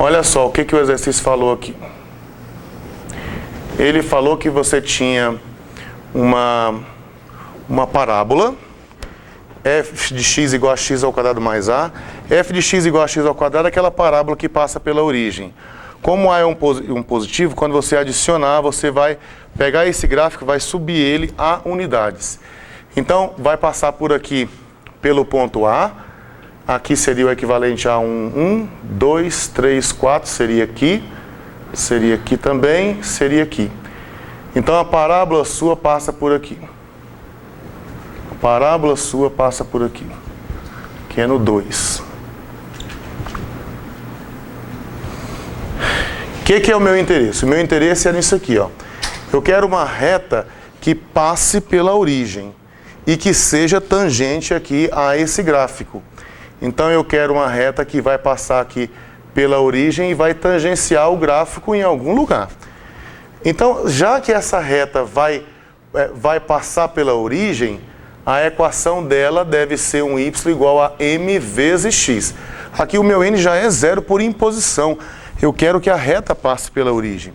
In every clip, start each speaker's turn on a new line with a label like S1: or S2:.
S1: Olha só o que o exercício falou aqui. Ele falou que você tinha uma parábola, f de x igual a x ao quadrado mais a. F de x igual a x ao quadrado é aquela parábola que passa pela origem. Como A é um positivo, quando você adicionar, você vai pegar esse gráfico e vai subir ele a unidades. Então, vai passar por aqui pelo ponto A. Aqui seria o equivalente a 1, 2, 3, 4, seria aqui também, seria aqui. Então, a parábola sua passa por aqui. A parábola sua passa por aqui, que é no 2. O que é o meu interesse? O meu interesse é nisso aqui, ó. Eu quero uma reta que passe pela origem e que seja tangente aqui a esse gráfico. Então, eu quero uma reta que vai passar aqui pela origem e vai tangenciar o gráfico em algum lugar. Então, já que essa reta vai passar pela origem, a equação dela deve ser um y igual a m vezes x. Aqui o meu n já é zero por imposição. Eu quero que a reta passe pela origem.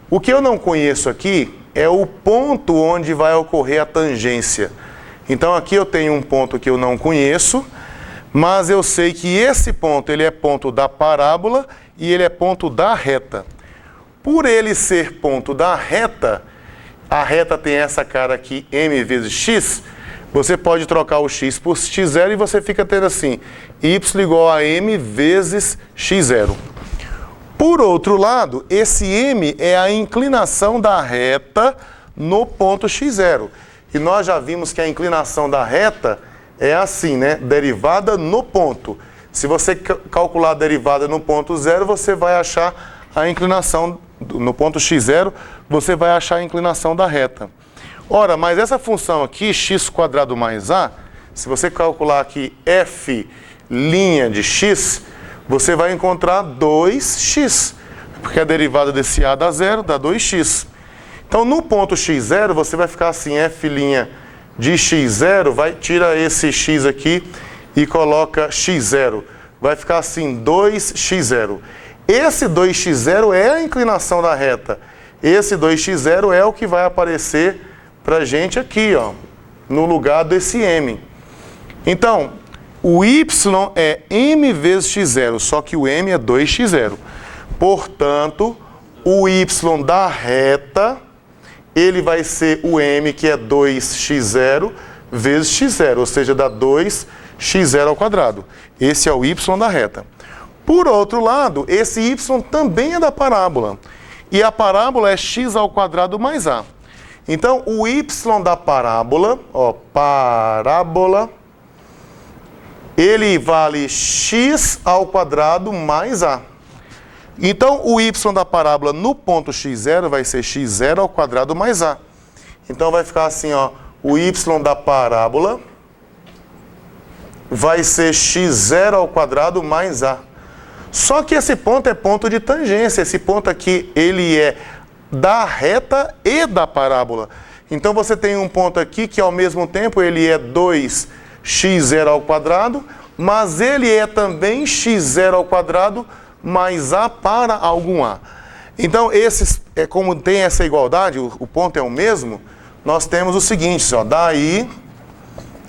S1: O que eu não conheço aqui é o ponto onde vai ocorrer a tangência. Então, aqui eu tenho um ponto que eu não conheço, mas eu sei que esse ponto ele é ponto da parábola e ele é ponto da reta. Por ele ser ponto da reta, a reta tem essa cara aqui, m vezes x, você pode trocar o x por x0 e você fica tendo assim, y igual a m vezes x0. Por outro lado, esse m é a inclinação da reta no ponto x0. E nós já vimos que a inclinação da reta é assim, né? Derivada no ponto. Se você calcular a derivada no ponto 0, você vai achar a inclinação, no ponto x0, você vai achar a inclinação da reta. Ora, mas essa função aqui, x² mais a, se você calcular aqui f' de x, você vai encontrar 2x, porque a derivada desse a dá 0, dá 2x. Então, no ponto x0, você vai ficar assim, f' de x0, tira esse x aqui e coloca x0. Vai ficar assim, 2x0. Esse 2x0 é a inclinação da reta. Esse 2x0 é o que vai aparecer pra gente aqui, ó, no lugar desse m. Então, o y é m vezes x0, só que o m é 2x0. Portanto, o y da reta, ele vai ser o m, que é 2x0, vezes x0, ou seja, dá 2x0 ao quadrado. Esse é o y da reta. Por outro lado, esse y também é da parábola. E a parábola é x ao quadrado mais a. Então, o y da parábola, ó, parábola, ele vale x ao quadrado mais a. Então, o y da parábola no ponto x0 vai ser x0 ao quadrado mais a. Então, vai ficar assim, ó, o y da parábola vai ser x0 ao quadrado mais a. Só que esse ponto é ponto de tangência. Esse ponto aqui, ele é da reta e da parábola. Então, você tem um ponto aqui que, ao mesmo tempo, ele é 2x0 ao quadrado, mas ele é também x0 ao quadrado mais a para algum a. Então, como tem essa igualdade, o ponto é o mesmo, nós temos o seguinte, ó, daí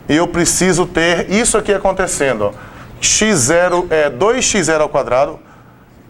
S1: eu preciso ter isso aqui acontecendo, ó, x0 é 2x0 ao quadrado,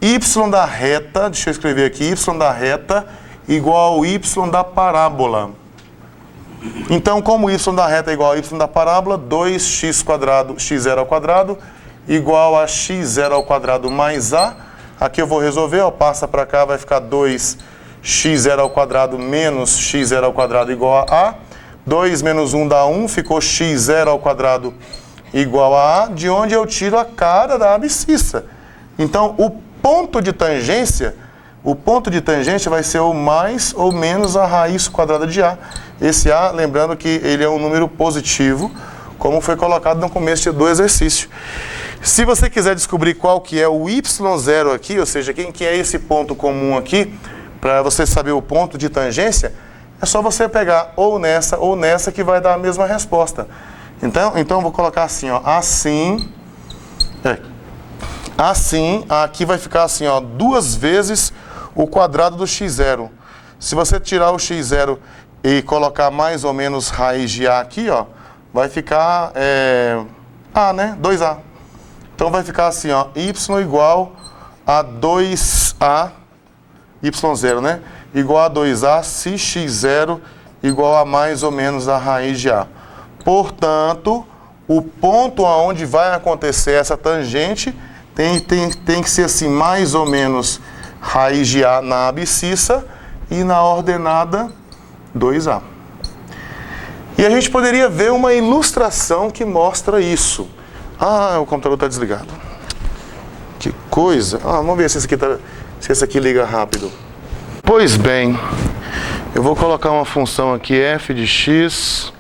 S1: y da reta, deixa eu escrever aqui, y da reta igual ao y da parábola. Então, como y da reta é igual ao y da parábola, 2x², x0 ao quadrado, igual a x0 ao quadrado mais a. Aqui eu vou resolver, ó, passa para cá, vai ficar 2x0 ao quadrado menos x0 ao quadrado igual a 2 menos 1 dá 1, ficou x0 ao quadrado igual a A, de onde eu tiro a cara da abscissa. Então, o ponto de tangência vai ser o mais ou menos a raiz quadrada de A. Esse A, lembrando que ele é um número positivo, como foi colocado no começo do exercício. Se você quiser descobrir qual que é o y0 aqui, ou seja, quem que é esse ponto comum aqui, para você saber o ponto de tangência, é só você pegar ou nessa que vai dar a mesma resposta. Então eu vou colocar assim, ó, assim, Assim, aqui vai ficar assim, ó, 2 vezes o quadrado do x0. Se você tirar o x0 e colocar mais ou menos raiz de a aqui, ó, vai ficar a, né? 2a. Então vai ficar assim, ó, y igual a 2a, y0, né? Igual a 2a se x0 igual a mais ou menos a raiz de a. Portanto, o ponto aonde vai acontecer essa tangente tem que ser assim, mais ou menos raiz de a na abscissa e na ordenada 2a. E a gente poderia ver uma ilustração que mostra isso. Ah, o computador está desligado. Que coisa. Vamos ver se esse aqui liga rápido. Pois bem, eu vou colocar uma função aqui, f de x,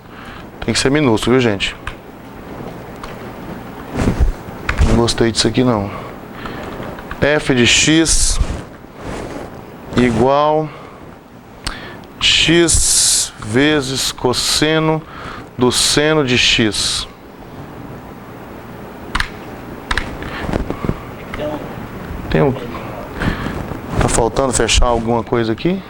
S1: tem que ser minúsculo, viu, gente? Não gostei disso aqui, não. F de x igual x vezes cosseno do seno de x. Tá faltando fechar alguma coisa aqui?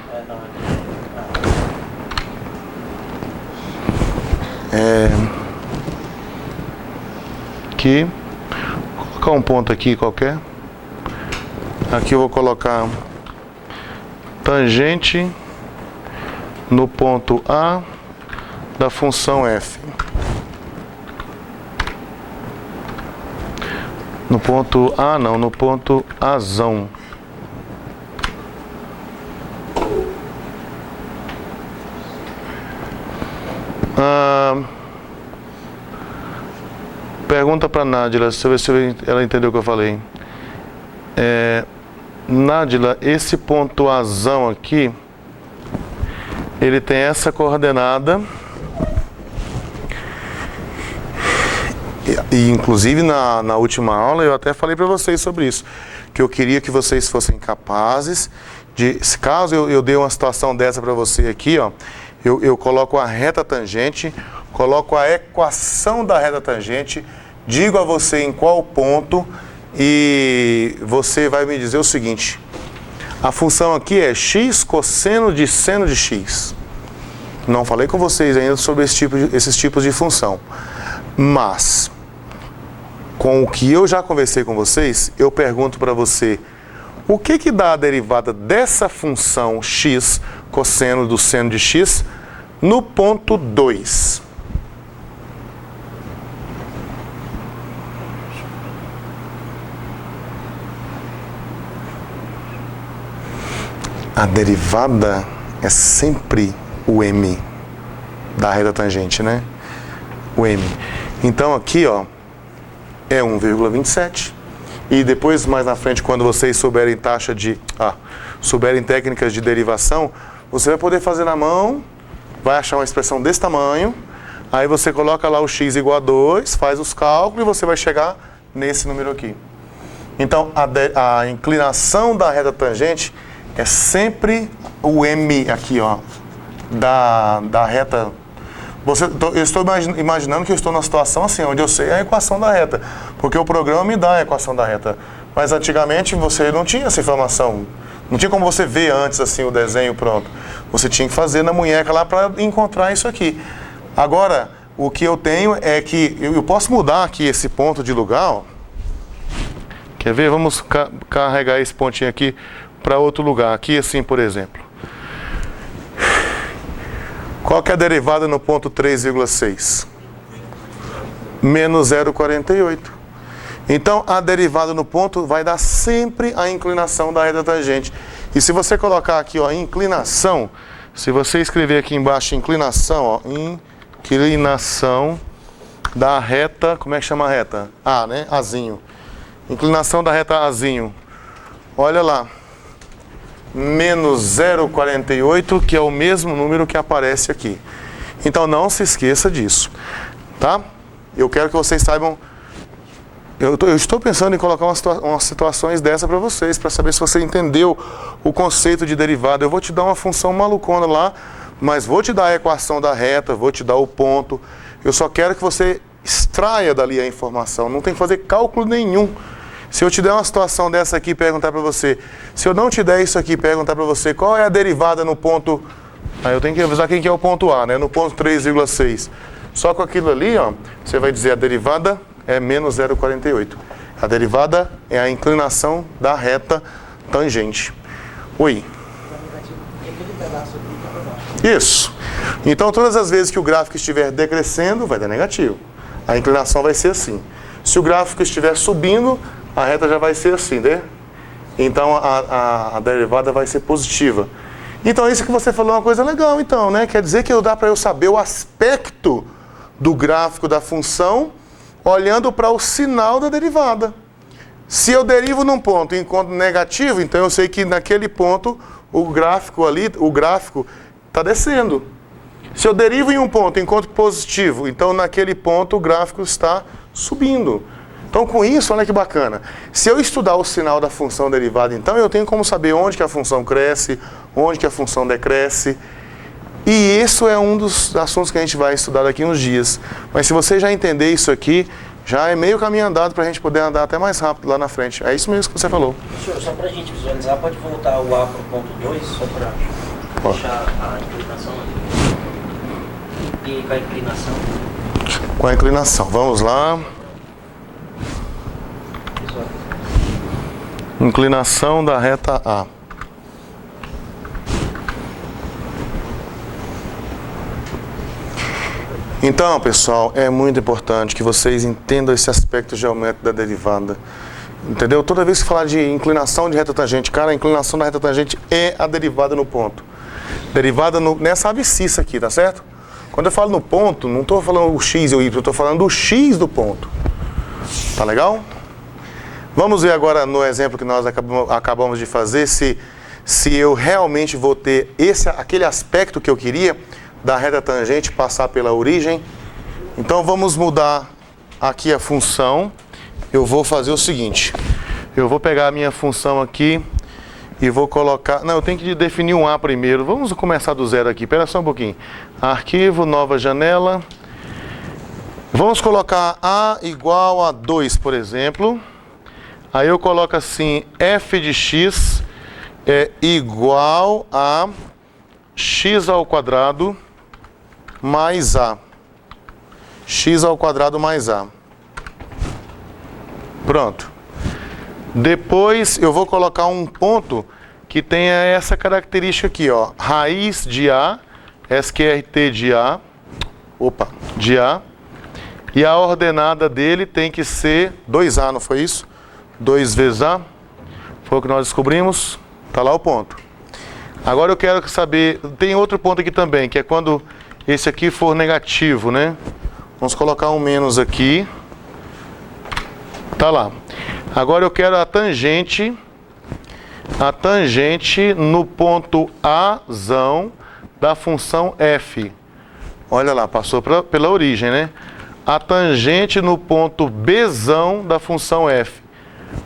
S1: Aqui. Vou colocar um ponto aqui qualquer. Aqui eu vou colocar tangente no ponto A da função f. No ponto A não, no ponto Azão. Pergunta para Nádila, deixa eu ver se ela entendeu o que eu falei. Nádila, esse ponto Azão aqui, ele tem essa coordenada. E inclusive na última aula eu até falei para vocês sobre isso, que eu queria que vocês fossem capazes de, caso eu dê uma situação dessa para você aqui, ó, eu coloco a reta tangente, coloco a equação da reta tangente, digo a você em qual ponto e você vai me dizer o seguinte: a função aqui é x cosseno de seno de x. Não falei com vocês ainda sobre esses tipos de função, mas com o que eu já conversei com vocês, eu pergunto para você: o que dá a derivada dessa função x cosseno do seno de x no ponto 2? A derivada é sempre o m da reta tangente, né? O m. Então aqui, ó, é 1,27. E depois, mais na frente, quando vocês souberem souberem técnicas de derivação, você vai poder fazer na mão, vai achar uma expressão desse tamanho, aí você coloca lá o x igual a 2, faz os cálculos e você vai chegar nesse número aqui. Então, a inclinação da reta tangente é sempre o m aqui, ó, da reta. Eu estou imaginando que eu estou numa situação assim, onde eu sei a equação da reta, porque o programa me dá a equação da reta. Mas antigamente você não tinha essa informação, não tinha como você ver antes assim o desenho pronto. Você tinha que fazer na munheca lá para encontrar isso aqui. Agora, o que eu tenho é que eu posso mudar aqui esse ponto de lugar, ó. Quer ver? Vamos carregar esse pontinho aqui para outro lugar, aqui assim, por exemplo. Qual que é a derivada no ponto 3,6? Menos 0,48. Então, a derivada no ponto vai dar sempre a inclinação da reta tangente. E se você colocar aqui, ó, inclinação, se você escrever aqui embaixo inclinação, ó, inclinação da reta, como é que chama a reta? A, né? Azinho. Inclinação da reta Azinho. Olha lá. Menos 0,48, que é o mesmo número que aparece aqui. Então não se esqueça disso, tá? Eu quero que vocês saibam. Eu estou pensando em colocar umas situações dessa para vocês, para saber se você entendeu o conceito de derivada. Eu vou te dar uma função malucona lá, mas vou te dar a equação da reta, vou te dar o ponto. Eu só quero que você extraia dali a informação. Não tem que fazer cálculo nenhum. Se eu te der uma situação dessa aqui e perguntar para você, se eu não te der isso aqui e perguntar para você qual é a derivada no ponto, aí eu tenho que avisar quem que é o ponto A, né? No ponto 3,6. Só com aquilo ali, ó, você vai dizer a derivada é menos 0,48. A derivada é a inclinação da reta tangente. Oi. Isso. Então, todas as vezes que o gráfico estiver decrescendo, vai dar negativo. A inclinação vai ser assim. Se o gráfico estiver subindo, a reta já vai ser assim, né? Então, a derivada vai ser positiva. Então, isso que você falou é uma coisa legal, então, né? Quer dizer que dá para eu saber o aspecto do gráfico da função olhando para o sinal da derivada. Se eu derivo num ponto e encontro negativo, então eu sei que naquele ponto o gráfico está descendo. Se eu derivo em um ponto e encontro positivo, então naquele ponto o gráfico está subindo. Então com isso, olha que bacana. Se eu estudar o sinal da função derivada, então eu tenho como saber onde que a função cresce, onde que a função decresce. E isso é um dos assuntos que a gente vai estudar daqui uns dias. Mas se você já entender isso aqui, já é meio caminho andado para a gente poder andar até mais rápido lá na frente. É isso mesmo que você falou.
S2: Professor, só para a gente visualizar, pode voltar o A para o ponto 2, só para deixar a inclinação ali. E com a inclinação?
S1: Com a inclinação, vamos lá. Inclinação da reta A. Então, pessoal, é muito importante que vocês entendam esse aspecto geométrico da derivada. Entendeu? Toda vez que falar de inclinação de reta tangente, cara, a inclinação da reta tangente é a derivada no ponto. Derivada nessa abscissa aqui, tá certo? Quando eu falo no ponto, não estou falando o x e o y, eu estou falando do x do ponto. Tá legal? Vamos ver agora no exemplo que nós acabamos de fazer, se eu realmente vou ter aquele aspecto que eu queria, da reta tangente passar pela origem. Então vamos mudar aqui a função. Eu vou fazer o seguinte, eu vou pegar a minha função aqui e vou colocar, não, eu tenho que definir um A primeiro. Vamos começar do zero aqui, espera só um pouquinho. Arquivo, nova janela. Vamos colocar A igual a 2, por exemplo. Aí eu coloco assim, f de x é igual a x ao quadrado mais a. X ao quadrado mais a. Pronto. Depois eu vou colocar um ponto que tenha essa característica aqui, ó. Raiz de A, SQRT de A. Opa, de A. E a ordenada dele tem que ser 2A, não foi isso? 2 vezes A. Foi o que nós descobrimos. Tá lá o ponto. Agora eu quero saber, tem outro ponto aqui também, que é quando esse aqui for negativo, né? Vamos colocar um menos aqui. Tá lá. Agora eu quero a tangente no ponto Azão da função f. Olha lá, passou pela origem, né? A tangente no ponto Bzão da função f.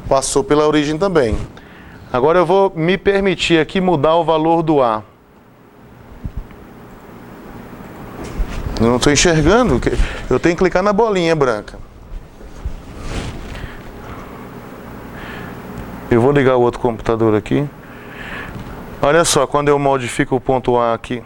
S1: Passou pela origem também. Agora eu vou me permitir aqui mudar o valor do A. Eu não estou enxergando. Eu tenho que clicar na bolinha branca. Eu vou ligar o outro computador aqui. Olha só, quando eu modifico o ponto A aqui.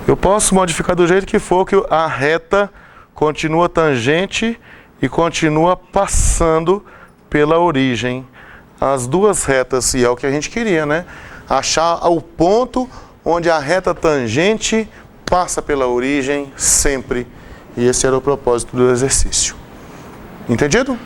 S1: Eu posso modificar do jeito que for, que a reta continua tangente e continua passando pela origem. As duas retas, e é o que a gente queria, né? Achar o ponto onde a reta tangente passa pela origem sempre. E esse era o propósito do exercício. Entendido?